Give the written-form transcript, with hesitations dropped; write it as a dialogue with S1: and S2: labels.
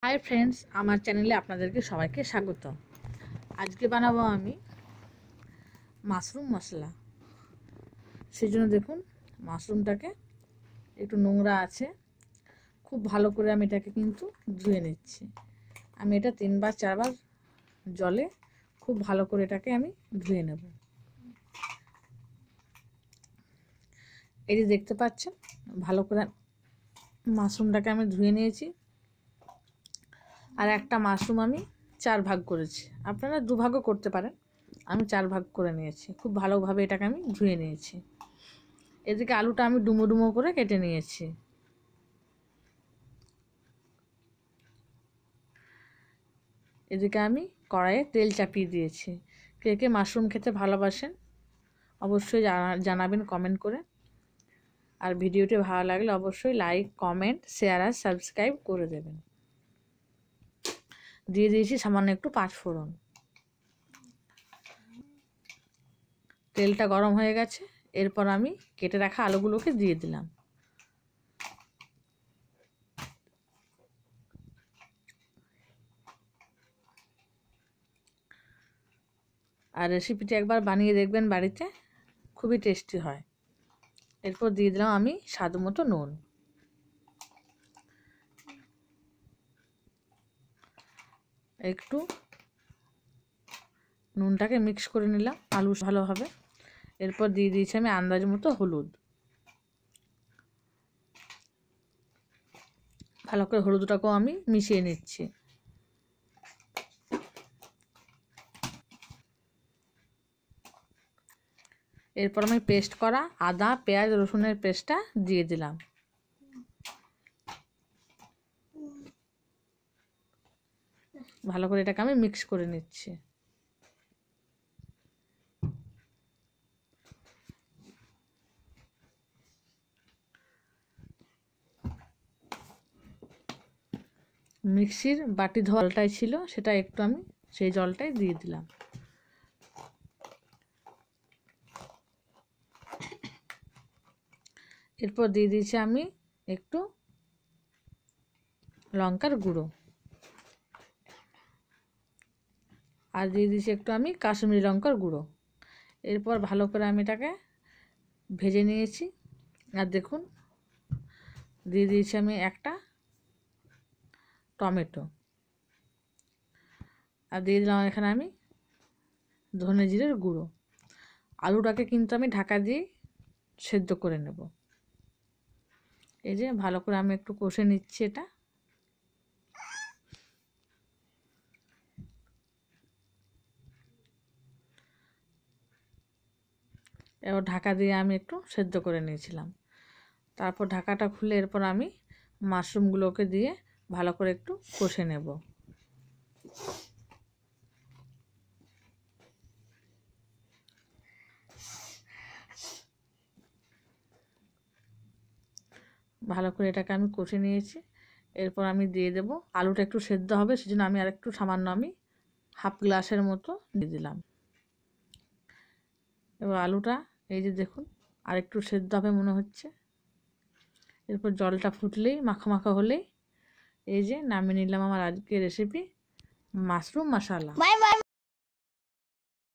S1: Hi friends, আমার চ্যানেলে আপনাদেরকে সবাইকে স্বাগত। আজকে বানাবো আমি মাশরুম মশলা। সেই জন্য দেখুন, মাশরুমটাকে একটু নোংরা আছে, খুব ভালো করে আমি এটাকে কিন্তু ধুয়ে নিচ্ছি। আমি এটা 3-4 বার জলে খুব ভালো করে এটাকে আমি ধুয়ে নেব। এই যে দেখতে পাচ্ছেন, ভালো করে মাশরুমটাকে আমি ধুয়ে নিয়েছি। আর একটা মাশরুম আমি 4 ভাগ করেছি, আপনারা 2 ভাগও করতে পারেন। আমি 4 ভাগ করে নিয়েছি, খুব ভালোভাবে এটাকে আমি ধুয়ে নিয়েছি। এদিকে আলুটা আমি ডুমো ডুমো করে কেটে নিয়েছি। এদিকে আমি কড়াইয়ে তেল চাপিয়ে দিয়েছি। কে কে মাশরুম খেতে ভালোবাসেন অবশ্যই জানাবেন কমেন্ট করে। আর ভিডিওটি ভালো লাগলে অবশ্যই লাইক, কমেন্ট, শেয়ার আর সাবস্ক্রাইব করে দেবেন। দিয়ে দিয়েছি সামান্য একটু 5 ফোড়ন। তেলটা গরম হয়ে গেছে, এরপর আমি কেটে রাখা আলুগুলোকে দিয়ে দিলাম। আর রেসিপিটি একবার বানিয়ে দেখবেন বাড়িতে, খুবই টেস্টি হয়। এরপর দিয়ে দিলাম আমি স্বাদ মতো নুন। একটু নুনটাকে মিক্স করে নিলাম আলু ভালোভাবে। এরপর দিয়ে দিয়েছি আমি আন্দাজ মতো হলুদ। ভালো করে হলুদটাকেও আমি মিশিয়ে নিচ্ছি। এরপর আমি পেস্ট করা আদা, পেঁয়াজ, রসুনের পেস্টটা দিয়ে দিলাম। ভালো করে এটাকে আমি মিক্স করে নিচ্ছি। মিক্সির বাটি জলটাই ছিল, সেটা একটু আমি সেই জলটাই দিয়ে দিলাম। এরপর দিয়ে দিয়েছি আমি একটু লঙ্কার গুঁড়ো, আর দিয়ে দিয়েছি একটু আমি কাশ্মীরি লঙ্কার গুঁড়ো। এরপর ভালো করে আমি এটাকে ভেজে নিয়েছি। আর দেখুন, দিয়ে দিয়েছি আমি একটা টমেটো, আর দিয়ে দিলাম এখানে আমি ধনে জিরের গুঁড়ো। আলুটাকে কিন্তু আমি ঢাকা দিয়ে সেদ্ধ করে নেব। এই যে ভালো করে আমি একটু কষে নিচ্ছি এটা। এবার ঢাকা দিয়ে আমি একটু সেদ্ধ করে নিয়েছিলাম। তারপর ঢাকাটা খুলে এরপর আমি মাশরুমগুলোকে দিয়ে ভালো করে একটু কষে নেব। ভালো করে এটাকে আমি কষে নিয়েছি। এরপর আমি দিয়ে দেব, আলুটা একটু সেদ্ধ হবে সেজন্য আমি আর একটু সামান্য আমি হাফ গ্লাসের মতো দিয়ে দিলাম। এবার আলুটা এই যে দেখুন আর একটু সেদ্ধ হবে মনে হচ্ছে। এরপর জলটা ফুটলেই মাখা মাখা হলেই এই যে নামিয়ে নিলাম আমার আজকের রেসিপি মাশরুম মশলা।